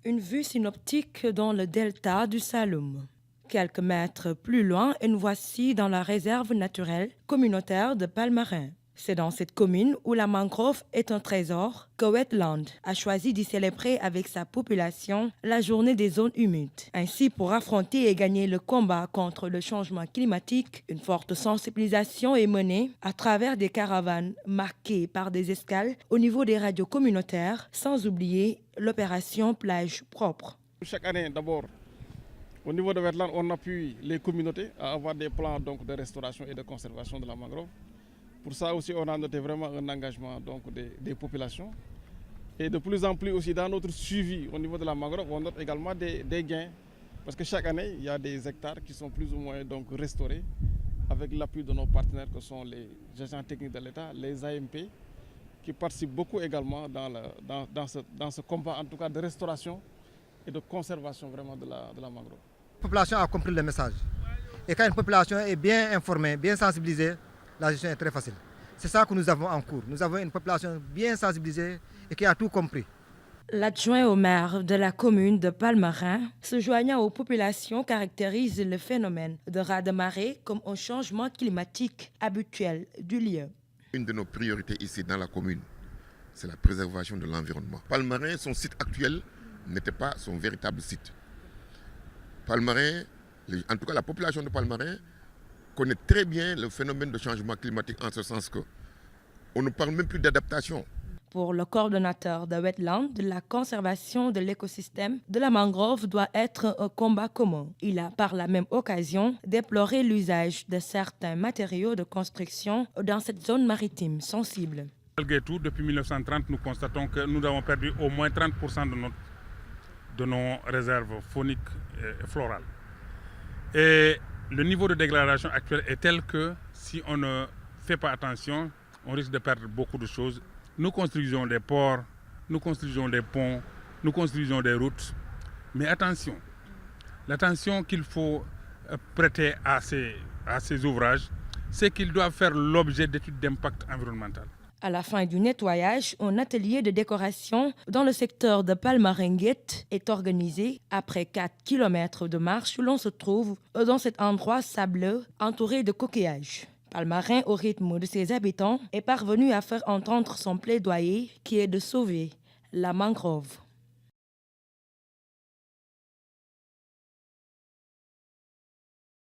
Une vue synoptique dans le delta du Saloum. Quelques mètres plus loin, et nous voici dans la réserve naturelle communautaire de Palmarin. C'est dans cette commune où la mangrove est un trésor que Wetland a choisi d'y célébrer avec sa population la journée des zones humides. Ainsi, pour affronter et gagner le combat contre le changement climatique, une forte sensibilisation est menée à travers des caravanes marquées par des escales au niveau des radios communautaires, sans oublier l'opération plage propre. Chaque année, d'abord, au niveau de Wetland, on appuie les communautés à avoir des plans donc, de restauration et de conservation de la mangrove. Pour ça aussi, on a noté vraiment un engagement donc, des populations. Et de plus en plus aussi dans notre suivi au niveau de la mangrove, on note également des gains. Parce que chaque année, il y a des hectares qui sont plus ou moins donc, restaurés avec l'appui de nos partenaires que sont les agents techniques de l'État, les AMP, qui participent beaucoup également dans ce combat en tout cas de restauration et de conservation vraiment de la mangrove. La population a compris le message. Et quand une population est bien informée, bien sensibilisée, la gestion est très facile. C'est ça que nous avons en cours. Nous avons une population bien sensibilisée et qui a tout compris. L'adjoint au maire de la commune de Palmarin, se joignant aux populations, caractérise le phénomène de raz-de-marée comme un changement climatique habituel du lieu. Une de nos priorités ici dans la commune, c'est la préservation de l'environnement. Palmarin, son site actuel, n'était pas son véritable site. Palmarin, en tout cas la population de Palmarin, connaît très bien le phénomène de changement climatique en ce sens qu'on ne parle même plus d'adaptation. Pour le coordonnateur de Wetland, la conservation de l'écosystème de la mangrove doit être un combat commun. Il a par la même occasion déploré l'usage de certains matériaux de construction dans cette zone maritime sensible. Malgré tout, depuis 1930, nous constatons que nous avons perdu au moins 30% de nos réserves fauniques et florales. Et le niveau de dégradation actuel est tel que si on ne fait pas attention, on risque de perdre beaucoup de choses. Nous construisons des ports, nous construisons des ponts, nous construisons des routes. Mais attention, l'attention qu'il faut prêter à ces ouvrages, c'est qu'ils doivent faire l'objet d'études d'impact environnemental. À la fin du nettoyage, un atelier de décoration dans le secteur de Palmaringuet est organisé. Après 4 km de marche, l'on se trouve dans cet endroit sableux entouré de coquillages. Palmarin, au rythme de ses habitants, est parvenu à faire entendre son plaidoyer qui est de sauver la mangrove.